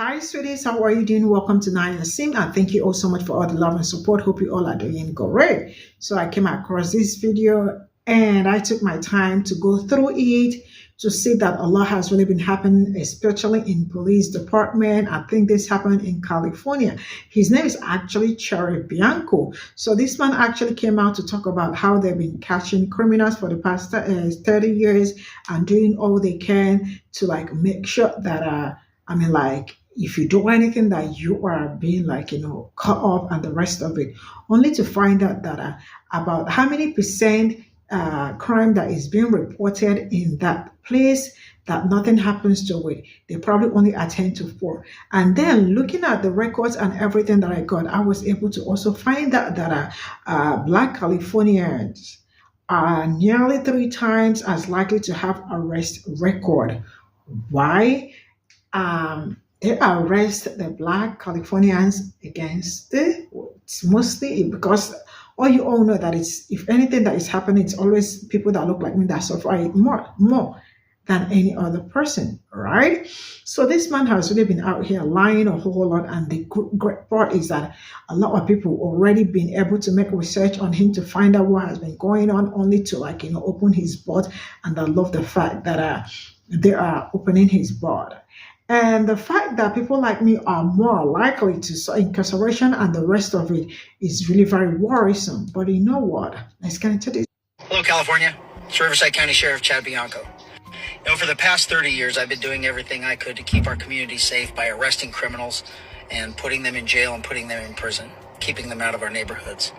Hi, sweeties. How are you doing? Welcome to Nine and Sim, and thank you all so much for all the love and support. Hope you all are doing great. So I came across this video and I took my time to go through it to see that a lot has really been happening, especially in police department. I think this happened in California. His name is actually Cherry Bianco. So this man actually came out to talk about how they've been catching criminals for the past 30 years and doing all they can to like make sure that if you do anything that you are being cut off and the rest of it, only to find out that about how many percent crime that is being reported in that place, that nothing happens to it. They probably only attend to four. And then looking at the records and everything that I got, I was able to also find out that Black Californians are nearly three times as likely to have arrest record. Why? They arrest the Black Californians against it's mostly because you all know that it's, if anything that is happening, it's always people that look like me that suffer it more than any other person, right? So this man has really been out here lying a whole lot, and the great part is that a lot of people already been able to make research on him to find out what has been going on, only to open his butt. And I love the fact that they are opening his butt. And the fact that people like me are more likely to incarceration and the rest of it is really very worrisome. But you know what? Let's get into this. Hello, California. It's Riverside County Sheriff Chad Bianco. For the past 30 years, I've been doing everything I could to keep our community safe by arresting criminals and putting them in jail and putting them in prison, keeping them out of our neighborhoods.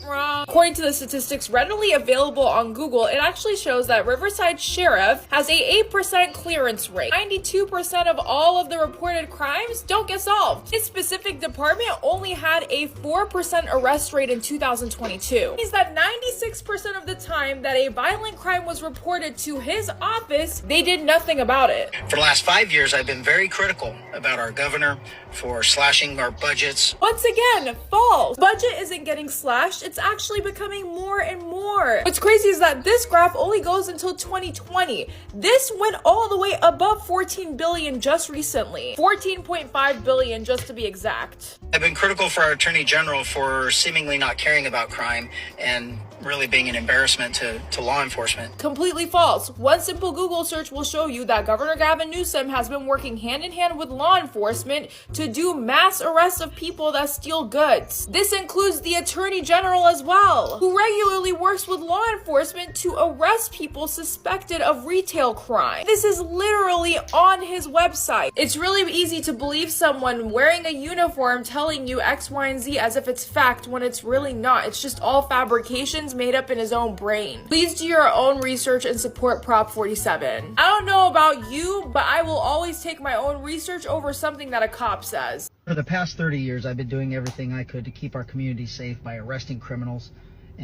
Wrong. According to the statistics readily available on Google, it actually shows that Riverside Sheriff has a 8% clearance rate. 92% of all of the reported crimes don't get solved. His specific department only had a 4% arrest rate in 2022. It means that 96% of the time that a violent crime was reported to his office, they did nothing about it. For the last 5 years, I've been very critical about our governor for slashing our budgets. Once again, false. Budget isn't getting slashed, it's actually becoming more and more. What's crazy is that this graph only goes until 2020. This went all the way above 14 billion just recently. 14.5 billion just to be exact. I've been critical for our Attorney General for seemingly not caring about crime and really being an embarrassment to law enforcement. Completely false. One simple Google search will show you that Governor Gavin Newsom has been working hand in hand with law enforcement to do mass arrests of people that steal goods. This includes the Attorney General as well, who regularly works with law enforcement to arrest people suspected of retail crime. This is literally on his website. It's really easy to believe someone wearing a uniform telling you X, Y, and Z as if it's fact when it's really not. It's just all fabrications made up in his own brain. Please do your own research and support Prop 47. I don't know about you, but I will always take my own research over something that a cop says. For the past 30 years, I've been doing everything I could to keep our community safe by arresting criminals.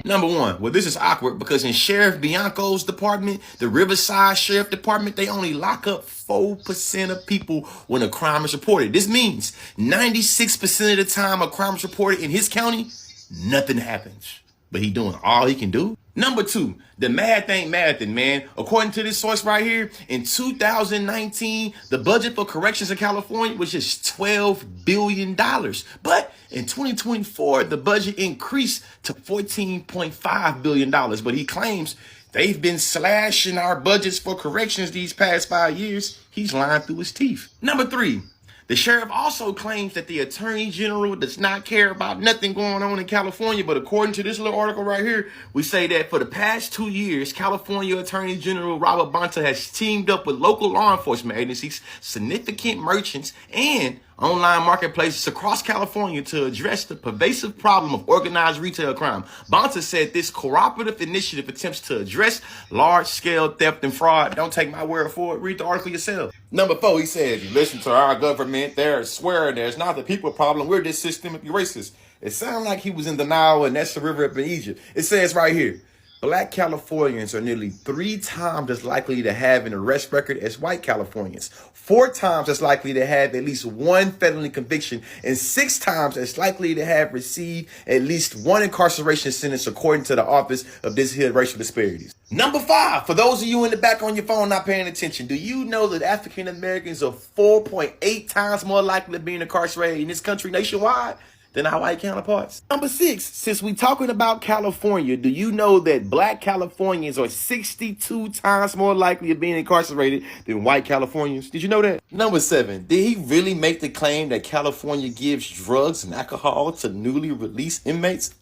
Number one, well, this is awkward because in Sheriff Bianco's department, the Riverside Sheriff Department, they only lock up 4% of people when a crime is reported. This means 96% of the time a crime is reported in his county, nothing happens. But he doing all he can do. Number two, the math ain't mathin', man. According to this source right here, in 2019, the budget for corrections in California was just $12 billion. But in 2024, the budget increased to $14.5 billion. But he claims they've been slashing our budgets for corrections these past 5 years. He's lying through his teeth. Number three, the sheriff also claims that the attorney general does not care about nothing going on in California. But according to this little article right here, we say that for the past 2 years, California Attorney General Robert Bonta has teamed up with local law enforcement agencies, significant merchants, and online marketplaces across California to address the pervasive problem of organized retail crime. Bonta said this cooperative initiative attempts to address large-scale theft and fraud. Don't take my word for it. Read the article yourself. Number four, he said, if you listen to our government, they're swearing there's not the people problem. We're just systemically racist. It sounds like he was in denial, and that's the river up in Egypt. It says right here, Black Californians are nearly 3 times as likely to have an arrest record as white Californians, 4 times as likely to have at least one felony conviction, and 6 times as likely to have received at least one incarceration sentence, according to the Office of Racial Disparities. Number 5, for those of you in the back on your phone not paying attention, do you know that African Americans are 4.8 times more likely to be incarcerated in this country nationwide than our white counterparts? Number 6, since we talking about California, do you know that black Californians are 62 times more likely of being incarcerated than white Californians? Did you know that? Number 7, did he really make the claim that California gives drugs and alcohol to newly released inmates?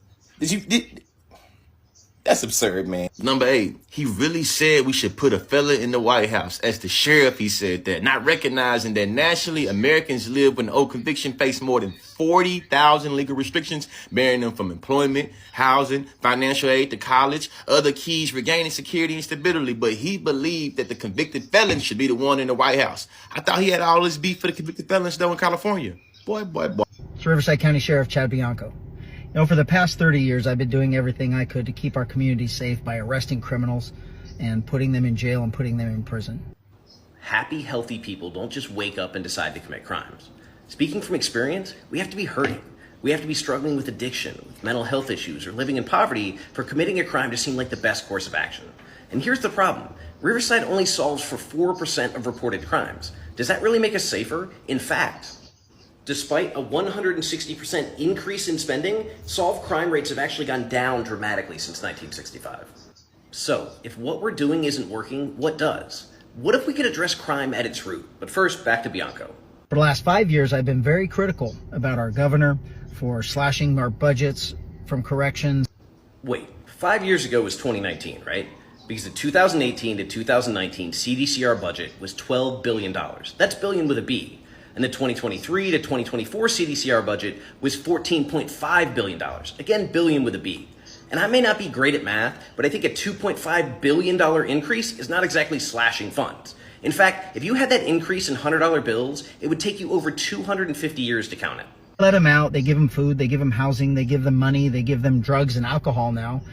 That's absurd, man. Number 8, he really said we should put a fella in the White House. As the sheriff, he said that, not recognizing that nationally, Americans live with an old conviction face more than 40,000 legal restrictions, barring them from employment, housing, financial aid to college, other keys regaining security and stability. But he believed that the convicted felon should be the one in the White House. I thought he had all this beef for the convicted felons, though, in California. Boy. It's Riverside County Sheriff Chad Bianco. For the past 30 years, I've been doing everything I could to keep our community safe by arresting criminals and putting them in jail and putting them in prison. Happy, healthy people don't just wake up and decide to commit crimes. Speaking from experience, we have to be hurting. We have to be struggling with addiction, with mental health issues, or living in poverty for committing a crime to seem like the best course of action. And here's the problem. Riverside only solves for 4% of reported crimes. Does that really make us safer? In fact, despite a 160% increase in spending, solved crime rates have actually gone down dramatically since 1965. So, if what we're doing isn't working, what does? What if we could address crime at its root? But first, back to Bianco. For the last 5 years, I've been very critical about our governor for slashing our budgets from corrections. Wait, 5 years ago was 2019, right? Because the 2018 to 2019 CDCR budget was $12 billion. That's billion with a B. And the 2023 to 2024 CDCR budget was $14.5 billion. Again, billion with a B. And I may not be great at math, but I think a $2.5 billion increase is not exactly slashing funds. In fact, if you had that increase in $100 bills, it would take you over 250 years to count it. Let them out, they give them food, they give them housing, they give them money, they give them drugs and alcohol now.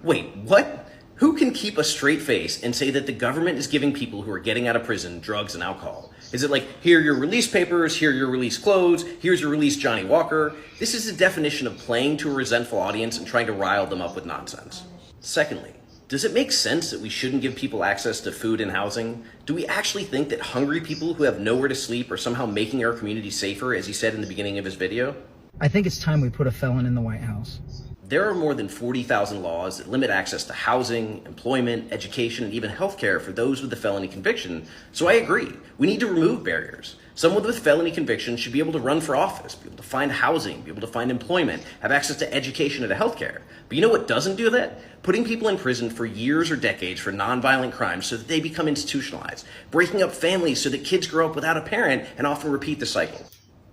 Wait, what? Who can keep a straight face and say that the government is giving people who are getting out of prison drugs and alcohol? Is it like, here are your release papers, here are your release clothes, here's your release Johnny Walker? This is the definition of playing to a resentful audience and trying to rile them up with nonsense. Secondly, does it make sense that we shouldn't give people access to food and housing? Do we actually think that hungry people who have nowhere to sleep are somehow making our community safer, as he said in the beginning of his video? I think it's time we put a felon in the White House. There are more than 40,000 laws that limit access to housing, employment, education, and even healthcare for those with a felony conviction, so I agree. We need to remove barriers. Someone with felony conviction should be able to run for office, be able to find housing, be able to find employment, have access to education and to healthcare. But you know what doesn't do that? Putting people in prison for years or decades for nonviolent crimes so that they become institutionalized, breaking up families so that kids grow up without a parent and often repeat the cycle.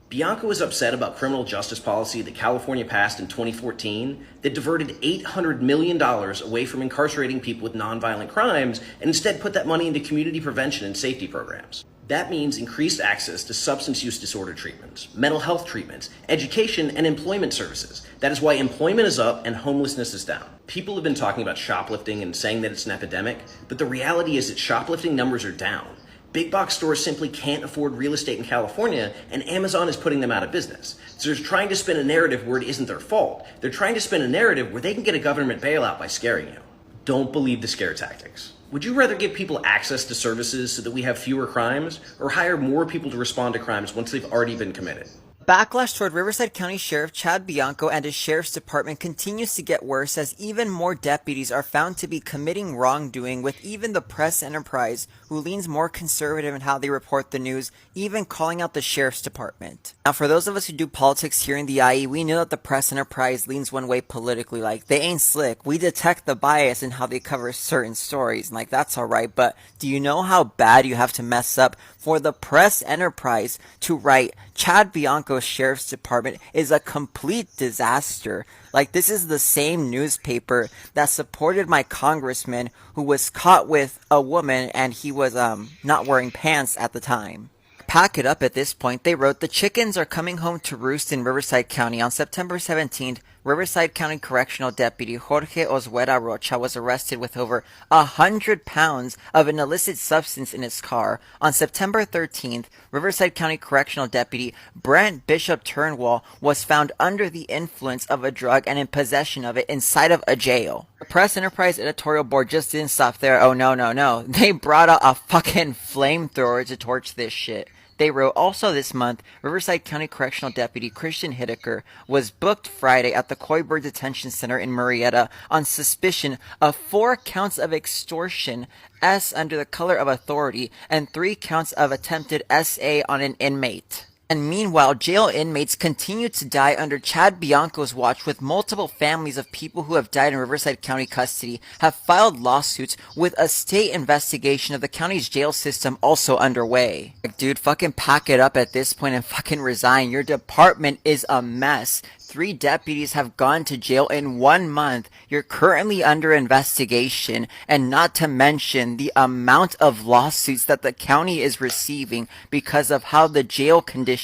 Bianco is upset about criminal justice policy that California passed in 2014 that diverted $800 million away from incarcerating people with nonviolent crimes and instead put that money into community prevention and safety programs. That means increased access to substance use disorder treatments, mental health treatments, education, and employment services. That is why employment is up and homelessness is down. People have been talking about shoplifting and saying that it's an epidemic, but the reality is that shoplifting numbers are down. Big box stores simply can't afford real estate in California, and Amazon is putting them out of business. So they're trying to spin a narrative where it isn't their fault. They're trying to spin a narrative where they can get a government bailout by scaring you. Don't believe the scare tactics. Would you rather give people access to services so that we have fewer crimes, or hire more people to respond to crimes once they've already been committed? Backlash toward Riverside County Sheriff Chad Bianco and his sheriff's department continues to get worse as even more deputies are found to be committing wrongdoing, with even the press enterprise, who leans more conservative in how they report the news, even calling out the sheriff's department. Now, for those of us who do politics here in the IE, we know that the press enterprise leans one way politically. Like, they ain't slick. We detect the bias in how they cover certain stories, and like, that's alright, but do you know how bad you have to mess up for the press enterprise to write Chad Bianco's sheriff's department is a complete disaster? Like, this is the same newspaper that supported my congressman who was caught with a woman and he was not wearing pants at the time. Pack it up at this point, they wrote, "The chickens are coming home to roost in Riverside County on September 17th. Riverside County Correctional Deputy Jorge Ozuera Rocha was arrested with over 100 pounds of an illicit substance in his car. On September 13th, Riverside County Correctional Deputy Brent Bishop Turnwall was found under the influence of a drug and in possession of it inside of a jail. The Press Enterprise editorial board just didn't stop there. Oh no. They brought out a fucking flamethrower to torch this shit. They wrote, also this month, Riverside County Correctional Deputy Christian Hideker was booked Friday at the Coyburg Detention Center in Murrieta on suspicion of 4 counts of extortion, S under the color of authority, and 3 counts of attempted SA on an inmate. And meanwhile, jail inmates continue to die under Chad Bianco's watch, with multiple families of people who have died in Riverside County custody have filed lawsuits, with a state investigation of the county's jail system also underway. Like, dude, fucking pack it up at this point and fucking resign. Your department is a mess. 3 deputies have gone to jail in 1 month. You're currently under investigation, and not to mention the amount of lawsuits that the county is receiving because of how the jail conditions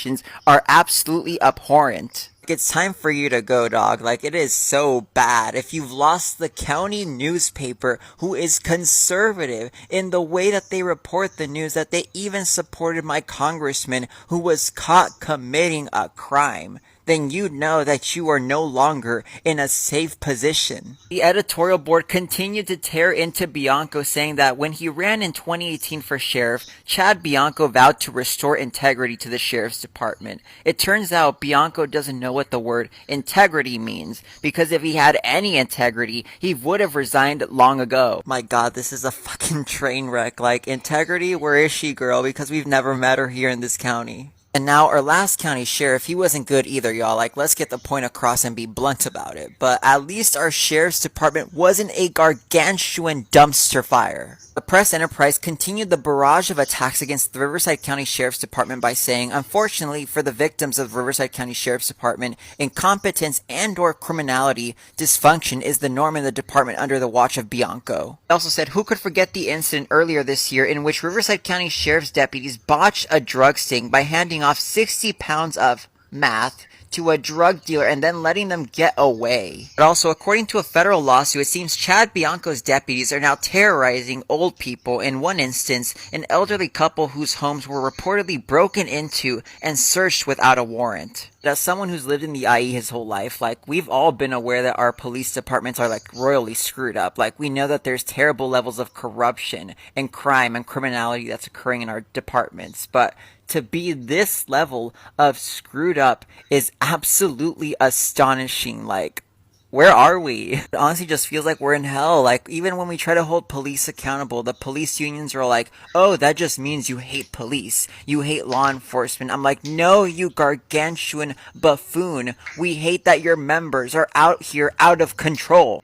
are absolutely abhorrent. It's time for you to go, dog. Like, it is so bad. If you've lost the county newspaper, who is conservative in the way that they report the news, that they even supported my congressman who was caught committing a crime, then you know that you are no longer in a safe position. The editorial board continued to tear into Bianco, saying that when he ran in 2018 for sheriff, Chad Bianco vowed to restore integrity to the sheriff's department. It turns out Bianco doesn't know what the word integrity means, because if he had any integrity, he would have resigned long ago. My god, this is a fucking train wreck. Like, integrity, where is she, girl? Because we've never met her here in this county. And now our last county sheriff, he wasn't good either, y'all. Like, let's get the point across and be blunt about it. But at least our sheriff's department wasn't a gargantuan dumpster fire. The Press Enterprise continued the barrage of attacks against the Riverside County Sheriff's Department by saying, unfortunately for the victims of the Riverside County Sheriff's Department, incompetence and/or criminality dysfunction is the norm in the department under the watch of Bianco. They also said, who could forget the incident earlier this year in which Riverside County Sheriff's deputies botched a drug sting by handing off 60 pounds of meth to a drug dealer and then letting them get away. But also, according to a federal lawsuit, it seems Chad Bianco's deputies are now terrorizing old people. In one instance, an elderly couple whose homes were reportedly broken into and searched without a warrant. As someone who's lived in the IE his whole life, like, we've all been aware that our police departments are, like, royally screwed up. Like, we know that there's terrible levels of corruption and crime and criminality that's occurring in our departments. But to be this level of screwed up is absolutely astonishing. Like, where are we? It honestly just feels like we're in hell. Like, even when we try to hold police accountable, the police unions are like, oh, that just means you hate police. You hate law enforcement. I'm like, no, you gargantuan buffoon. We hate that your members are out here out of control.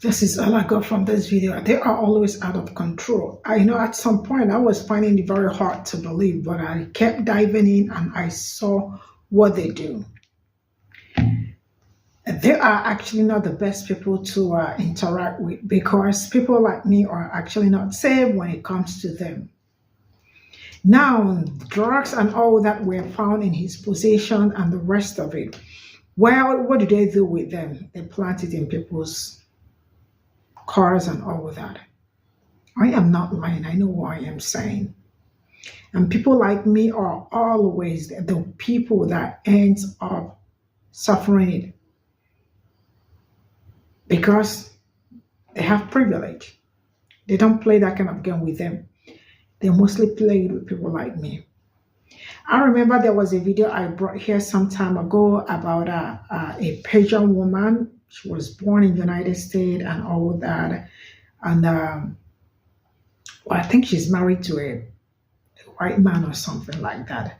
This is all I got from this video. They are always out of control. I know at some point I was finding it very hard to believe, but I kept diving in and I saw what they do. They are actually not the best people to interact with, because people like me are actually not safe when it comes to them. Now, drugs and all that were found in his possession and the rest of it. Well, what do they do with them? They plant it in people's cars and all of that. I am not lying. I know what I am saying. And people like me are always the people that ends up suffering it, because they have privilege. They don't play that kind of game with them. They mostly play it with people like me. I remember there was a video I brought here some time ago about a Persian woman. She was born in the United States and all that. And well, I think she's married to a white man or something like that.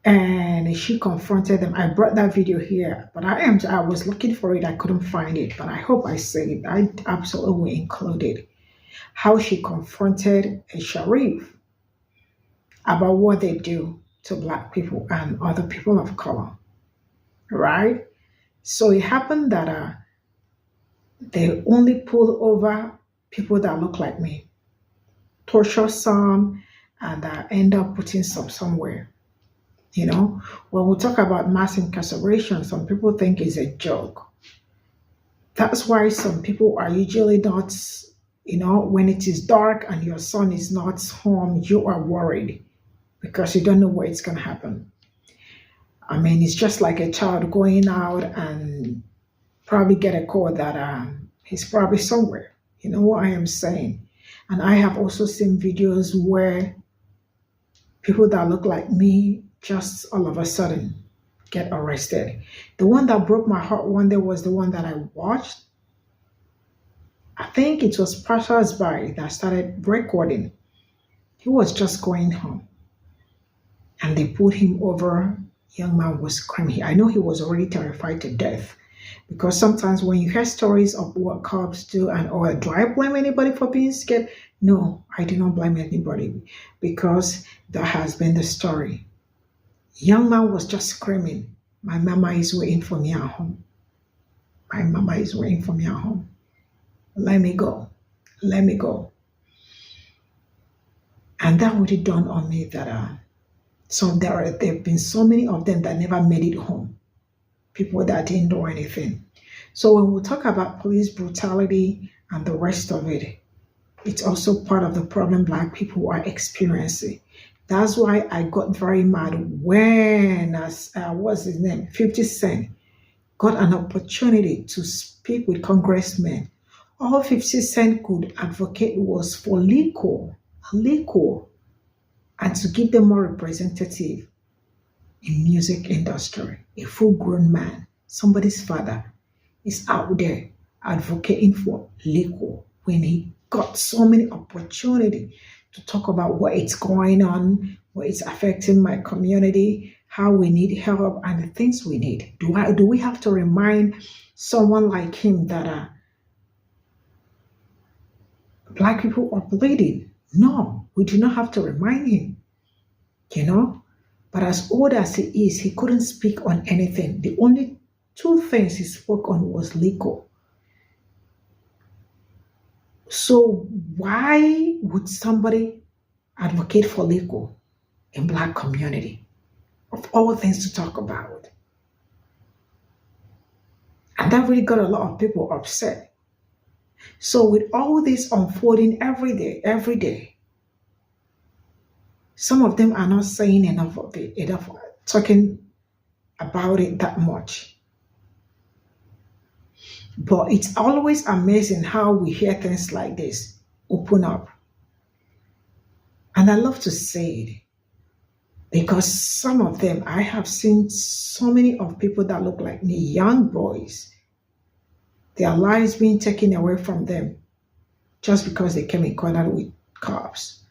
And she confronted them. I brought that video here, but I was looking for it. I couldn't find it, but I hope I said it. I absolutely included how she confronted a sheriff about what they do to Black people and other people of color, right? So it happened that they only pulled over people that look like me, torture some, and end up putting some somewhere. When we talk about mass incarceration, some people think it's a joke. That's why some people are usually not, when it is dark and your son is not home, you are worried because you don't know where it's going to happen. I mean, it's just like a child going out and probably get a call that he's probably somewhere. You know what I am saying? And I have also seen videos where people that look like me just all of a sudden get arrested. The one that broke my heart one day was the one that I watched. I think it was passers-by that started recording. He was just going home and they pulled him over. Young man was screaming. I know he was already terrified to death, because sometimes when you hear stories of what cops do, do I blame anybody for being scared? No, I do not blame anybody, because that has been the story. Young man was just screaming, "My mama is waiting for me at home. My mama is waiting for me at home. Let me go. Let me go." And that really dawned on me that there have been so many of them that never made it home. People that didn't do anything. So when we talk about police brutality and the rest of it, it's also part of the problem Black people are experiencing. That's why I got very mad when, what's his name, 50 Cent, got an opportunity to speak with congressmen. All 50 Cent could advocate was for liquor, and to give them more representative in music industry. A full-grown man, somebody's father, is out there advocating for liquor when he got so many opportunity to talk about what is going on, what is affecting my community, how we need help, and the things we need. Do we have to remind someone like him that Black people are bleeding? No, we do not have to remind him, But as old as he is, he couldn't speak on anything. The only two things he spoke on was liquor. So why would somebody advocate for liquor in Black community? Of all things to talk about. And that really got a lot of people upset. So with all this unfolding every day, some of them are not saying enough of it, enough talking about it that much. But it's always amazing how we hear things like this open up. And I love to say it, because some of them, I have seen so many of people that look like me, young boys, their lives being taken away from them just because they came in contact with cops.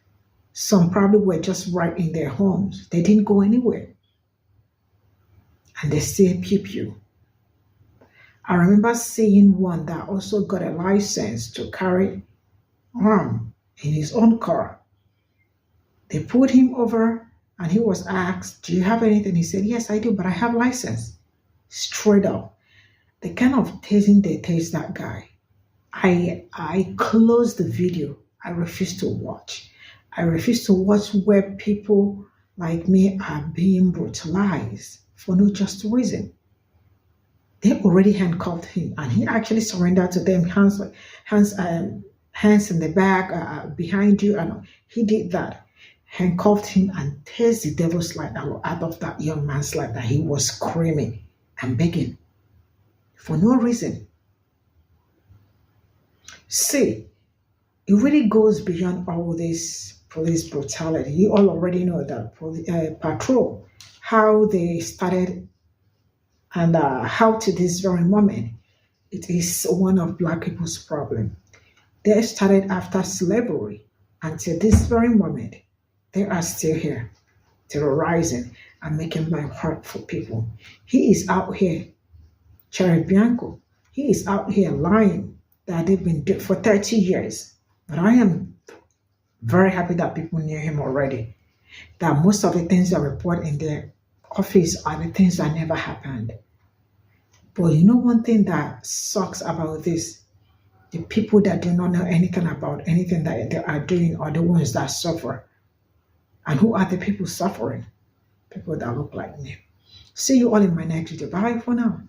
Some probably were just right in their homes. They didn't go anywhere. And they still peep you. I remember seeing one that also got a license to carry arm in his own car. They pulled him over and he was asked, "Do you have anything?" He said, "Yes, I do, but I have license." Straight up. The kind of tasing they taste that guy. I closed the video. I refuse to watch. I refuse to watch where people like me are being brutalized for no just reason. They already handcuffed him, and he actually surrendered to them, hands in the back, behind you, and he did that. Handcuffed him and tears the devil's light out of that young man's life that he was screaming and begging for no reason. See, it really goes beyond all this police brutality. You all already know that Pe0ple, how they started, and how to this very moment, it is one of Black people's problem. They started after slavery. Until this very moment, they are still here, terrorizing and making life hard for people. He is out here, Cherry Bianco, he is out here lying that they've been doing for 30 years. But I am very happy that people knew him already. That most of the things that report in their office are the things that never happened. But you know one thing that sucks about this? The people that do not know anything about anything that they are doing are the ones that suffer. And who are the people suffering? People that look like me. See you all in my next video. Bye for now.